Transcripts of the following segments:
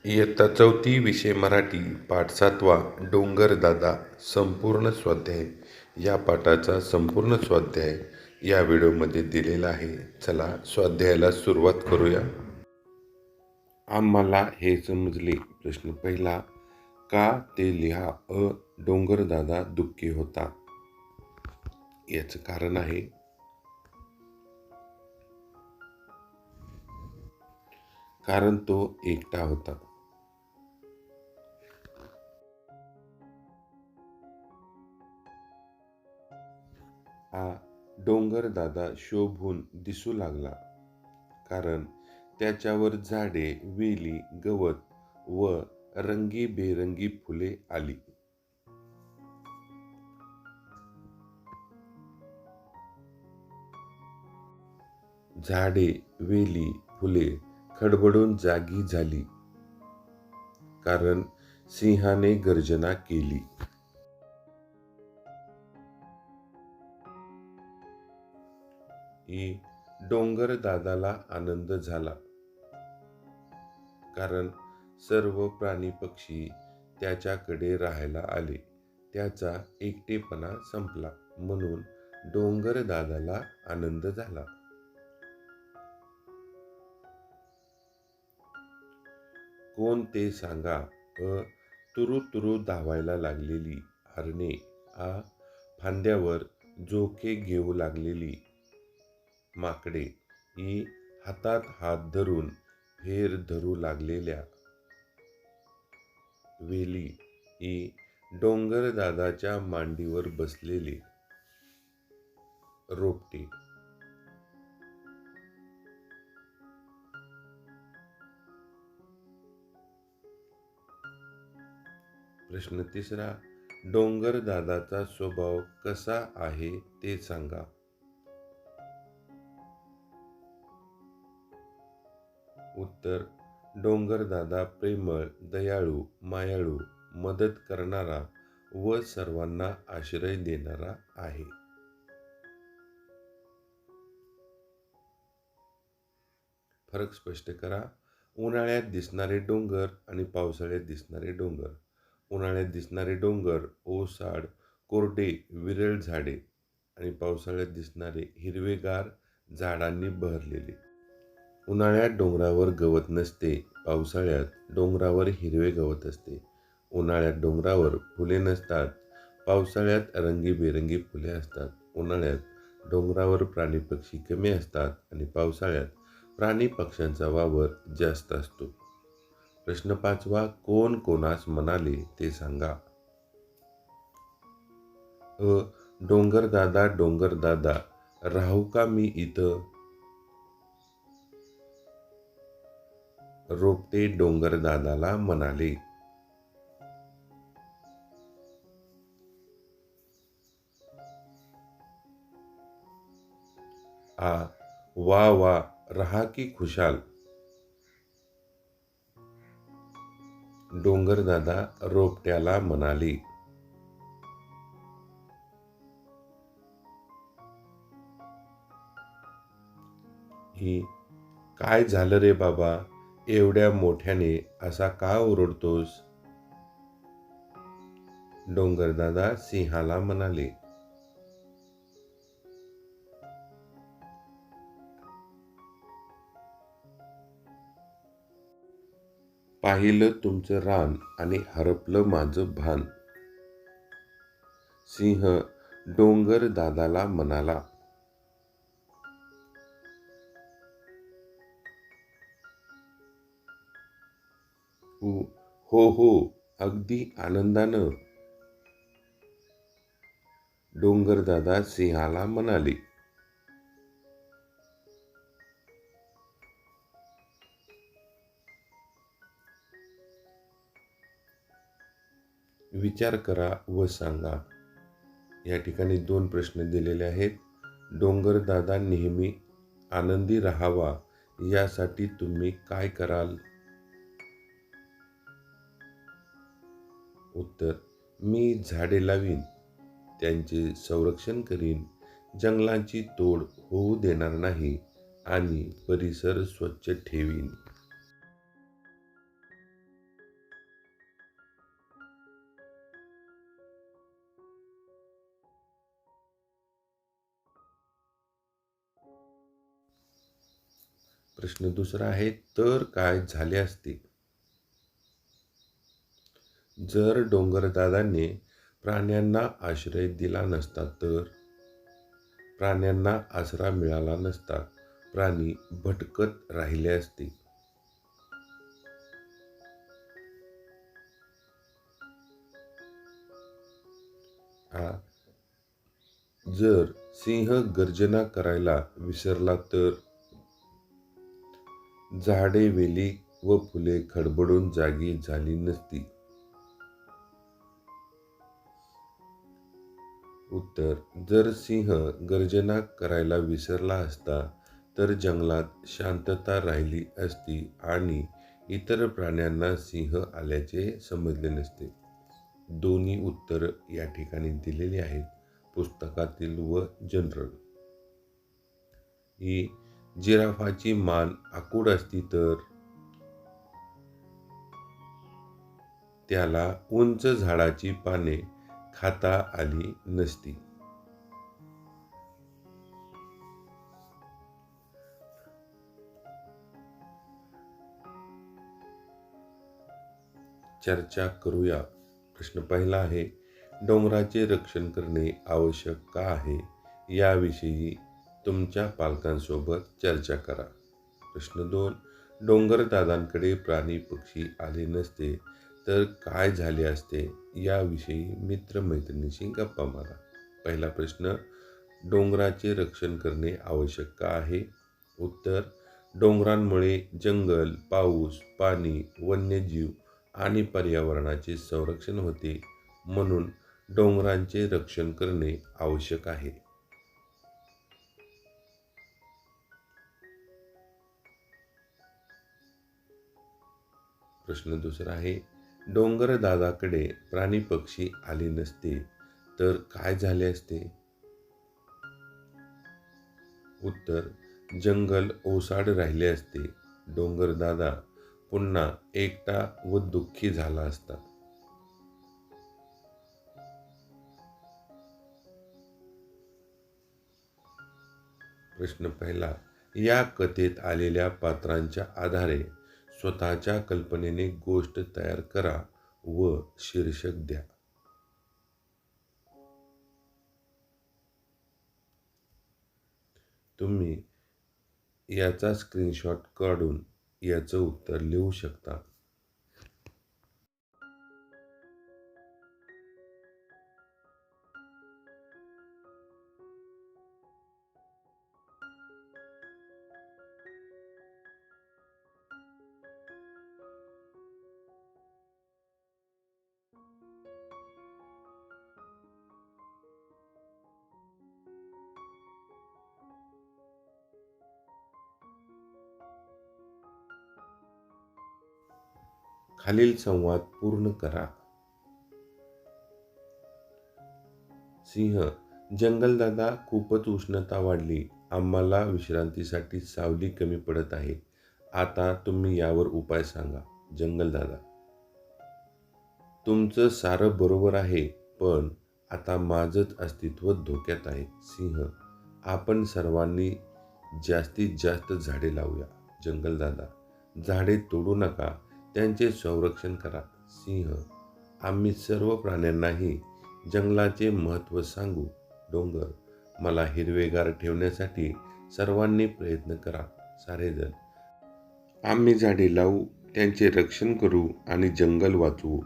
इयत्ता 4थी विषय मराठी पाठ 7वा डोंगरदादा संपूर्ण स्वाध्याय या पाठाचा संपूर्ण स्वाध्याय या व्हिडिओमध्ये दिलेला आहे. चला स्वाध्यायाला सुरुवात करूया. आम्हाला हे समजले. प्रश्न पहिला, का ते लिहा. डोंगरदादा दुःखी होता. याचं कारण आहे, कारण तो एकटा होता. हा डोंगरदादा शोभून दिसू लागला, कारण त्याच्यावर झाडे, वेली, गवत व रंगीबेरंगी फुले आली. झाडे, वेली, फुले खडबडून जागी झाली, कारण सिंहाने गर्जना केली. ही डोंगरदादाला आनंद झाला, कारण सर्व प्राणी पक्षी त्याच्याकडे राहायला आले. त्याचा एकटेपणा संपला, म्हणून डोंगरदादाला आनंद झाला. कोण ते सांगा. तुरु तुरु धावायला लागलेली हरणे. फांद्यावर झोके घेऊ लागलेली माकडे. ही हातात हात धरून फेर धरू लागलेल्या वेली. ही डोंगरदादाच्या मांडीवर बसलेले रोपटे. प्रश्न तिसरा, डोंगरदादाचा स्वभाव कसा आहे ते सांगा. उत्तर, डोंगरदादा प्रेमळ, दयाळू, मायाळू, मदत करणारा व सर्वांना आश्रय देणारा आहे. फरक स्पष्ट करा. उन्हाळ्यात दिसणारे डोंगर आणि पावसाळ्यात दिसणारे डोंगर. उन्हाळ्यात दिसणारे डोंगर ओसाड, कोरडे, विरळ झाडे आणि पावसाळ्यात दिसणारे हिरवेगार झाडांनी बहरलेले. उन्हाळ्यात डोंगरावर गवत नसते, पावसाळ्यात डोंगरावर हिरवे गवत असते. उन्हाळ्यात डोंगरावर फुले नसतात, पावसाळ्यात रंगीबेरंगी फुले असतात. उन्हाळ्यात डोंगरावर प्राणी पक्षी कमी असतात आणि पावसाळ्यात प्राणी पक्ष्यांचा वावर जास्त असतो. प्रश्न 5वा, कोण कोणास म्हणाले ते सांगा. डोंगरदादा, डोंगरदादा, राहू का मी इथं. रोपटे डोंगरदादाला म्हणाले. वा वा, रहा की खुशाल. डोंगरदादा रोपट्याला म्हणाले. ही काय झालं रे बाबा, एवढ्या मोठ्याने असा का ओरडतोस. डोंगरदादा सिंहाला म्हणाले. पाहिलं तुमचं रान आणि हरपलं माझं भान. सिंह डोंगरदादाला म्हणाला. हो हो, अगदी आनंदानं. डोंगरदादा सिंहाला म्हणाले. विचार करा व सांगा. या ठिकाणी 2 प्रश्न दिलेले आहेत. डोंगरदादा नेहमी आनंदी राहावा यासाठी तुम्ही काय कराल. उत्तर, मी झाडे लावीन, त्यांचे संरक्षण करीन, जंगलांची तोड होऊ देणार नाही आणि परिसर स्वच्छ ठेवीन. प्रश्न दुसरा आहे, तर काय झाले असते? जर डोंगरदादांनी प्राण्यांना आश्रय दिला नसता तर? प्राण्यांना आसरा मिळाला नसता, प्राणी भटकत राहिले असते. हा, जर सिंह गर्जना करायला विसरला तर? झाडे, वेली व फुले खडबडून जागी झाली नसती. उत्तर, जर सिंह गर्जना करायला विसरला असता तर जंगलात शांतता राहिली असती आणि इतर प्राण्यांना सिंह आल्याचे समजले नसते. दोन्ही उत्तर या ठिकाणी दिलेली आहेत पुस्तकातील व जनरल. ही जिराफाची मान आखूड असती तर? त्याला उंच झाडाची पाने खाता आली नसती. चर्चा करूया. प्रश्न पहिला आहे, डोंगराचे रक्षण करणे आवश्यक का आहे? याविषयी तुमच्या पालकांसोबत चर्चा करा. प्रश्न 2, डोंगरदादांकडे प्राणी पक्षी आले नसते तर काय झाले असते? याविषयी मित्रमैत्रिणींशी गप्पा मारा. पहिला प्रश्न, डोंगराचे रक्षण करणे आवश्यक का आहे? उत्तर, डोंगरांमुळे जंगल, पाऊस, पाणी, वन्यजीव आणि पर्यावरणाचे संरक्षण होते, म्हणून डोंगरांचे रक्षण करणे आवश्यक आहे. प्रश्न दुसरा आहे, डोंगरदादाकडे प्राणी पक्षी आले नसते तर काय झाले असते? उत्तर, जंगल ओसाड राहिले असते. डोंगरदादा पुन्हा एकटा व दुःखी झाला असता. प्रश्न पहिला, या कथेत आलेल्या पात्रांच्या आधारे स्वतःच्या कल्पनेने गोष्ट तयार करा व शीर्षक द्या. तुम्ही याचा स्क्रीनशॉट काढून याचं उत्तर लिहू शकता. खालील संवाद पूर्ण करा. सिंह, जंगलदादा, खूपच उष्णता वाढली. आम्हाला विश्रांतीसाठी सावली कमी पडत आहे. आता तुम्ही यावर उपाय सांगा. जंगलदादा, तुमचं सारं बरोबर आहे, पण आता माझंच अस्तित्व धोक्यात आहे. सिंह, आपण सर्वांनी जास्तीत जास्त झाडे लावूया. जंगलदादा, झाडे तोडू नका, त्यांचे संरक्षण करा. सिंह, आम्ही सर्व प्राण्यांनाही जंगलाचे महत्त्व सांगू. डोंगर, मला हिरवेगार ठेवण्यासाठी सर्वांनी प्रयत्न करा. सारेजण, आम्ही झाडे लावू, त्यांचे रक्षण करू आणि जंगल वाचवू.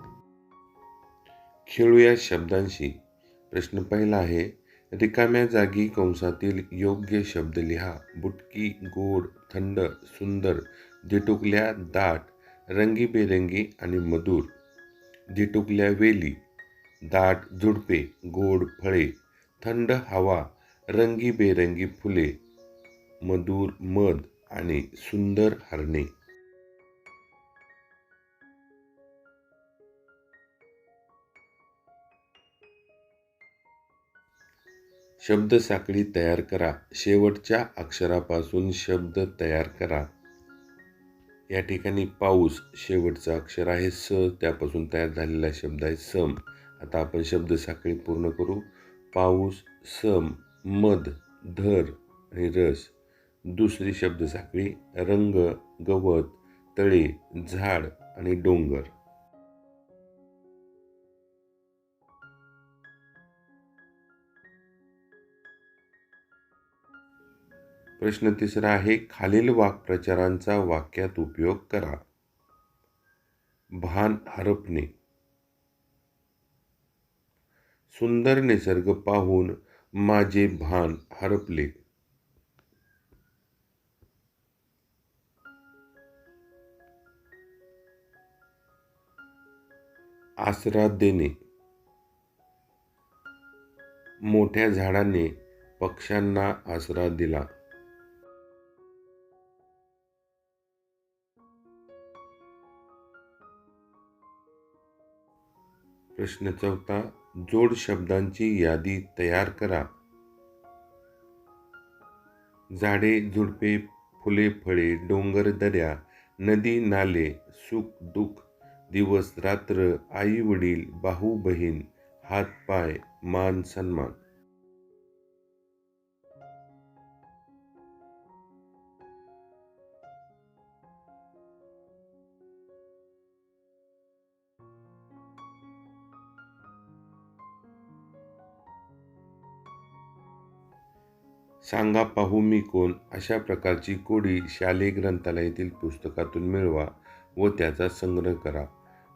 खेळूया शब्दांशी. प्रश्न पहिला आहे, रिकाम्या जागी कंसातील योग्य शब्द लिहा. बुटकी, गोड, थंड, सुंदर, दिटुकल्या, दाट, रंगीबेरंगी आणि मधुर. दिटुकल्या वेली, दाट झुडपे, गोड फळे, थंड हवा, रंगीबेरंगी फुले, मधुर मध आणि सुंदर हरणे. शब्दसाखळी तयार करा. शेवटच्या अक्षरापासून शब्द तयार करा. या ठिकाणी पाऊस शेवटचं अक्षर आहे स, त्यापासून तयार झालेला शब्द आहे सम. आता आपण शब्दसाखळी पूर्ण करू. पाऊस, सम, मध, धर आणि रस. दुसरी शब्दसाखळी रंग, गवत, तळे, झाड आणि डोंगर. प्रश्न तिसरा आहे, खालील वाक्प्रचारांचा वाक्यात उपयोग करा. भान हरपणे. सुंदर निसर्ग पाहून माझे भान हरपले. आसरा देणे. मोठ्या झाडाने पक्ष्यांना आसरा दिला. प्रश्न चौथा, जोड शब्दांची यादी तयार करा. झाडे, झुडपे, फुले, फळे, डोंगर, दऱ्या, नदी, नाले, सुख, दुःख, दिवस, रात्र, आई, वडील, भाऊ, बहीण, हात, पाय, मान, सन्मान. सांगा पाहू मी कोण अशा प्रकारची कोडी शालेय ग्रंथालयातील पुस्तकातून मिळवा व त्याचा संग्रह करा.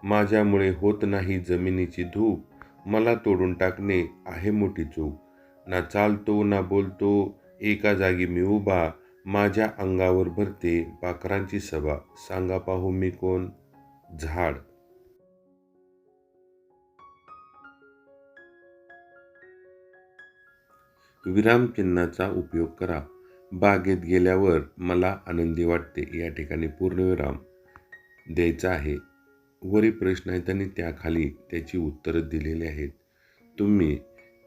माझ्यामुळे होत नाही जमिनीची धूप, मला तोडून टाकणे आहे मोठी चूक. ना चालतो ना बोलतो एका जागी मी उभा, माझ्या अंगावर भरते पाखरांची सभा. सांगा पाहू मी कोण? झाड. विरामचिन्हाचा उपयोग करा. बागेत गेल्यावर मला आनंदी वाटते. या ठिकाणी पूर्णविराम द्यायचा आहे. वरील प्रश्न आहेत आणि त्याखाली त्याची उत्तरं दिलेली आहेत. तुम्ही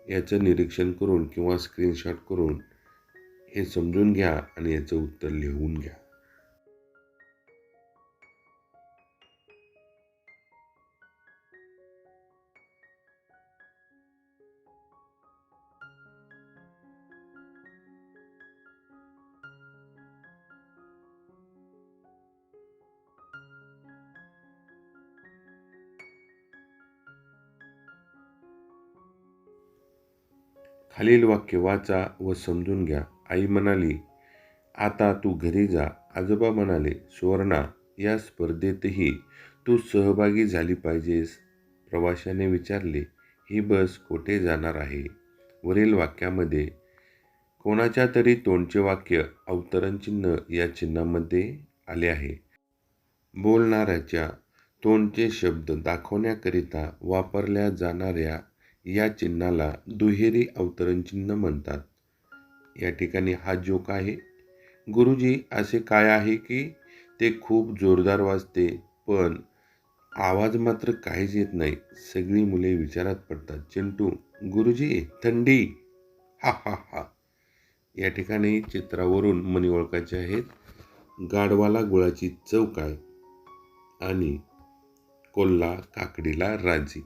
याचं निरीक्षण करून किंवा स्क्रीनशॉट करून हे समजून घ्या आणि याचं उत्तर लिहून घ्या. खालील वाक्य वाचा व समजून घ्या. आई म्हणाली, आता तू घरी जा. आजोबा म्हणाले, सुवर्णा, या स्पर्धेतही तू सहभागी झाली पाहिजेस. प्रवाशाने विचारले, ही बस कुठे जाणार आहे? वरील वाक्यामध्ये कोणाच्या तरी तोंडचे वाक्य अवतरण चिन्ह या चिन्हामध्ये आले आहे. बोलणाऱ्याच्या तोंडचे शब्द दाखवण्याकरिता वापरल्या जाणाऱ्या या चिन्हाला दुहेरी अवतरण चिन्ह म्हणतात. या ठिकाणी हा जोक आहे. गुरुजी, असे काय आहे की ते खूप जोरदार वाजते पण आवाज मात्र काहीच येत नाही. सगळी मुले विचारात पडतात. चिंटू, गुरुजी, थंडी. हा हा हा. या ठिकाणी चित्रावरून म्हणी ओळखायचे आहेत. गाढवाला गुळाची चव काय आणि कोल्हा काकडीला राजी.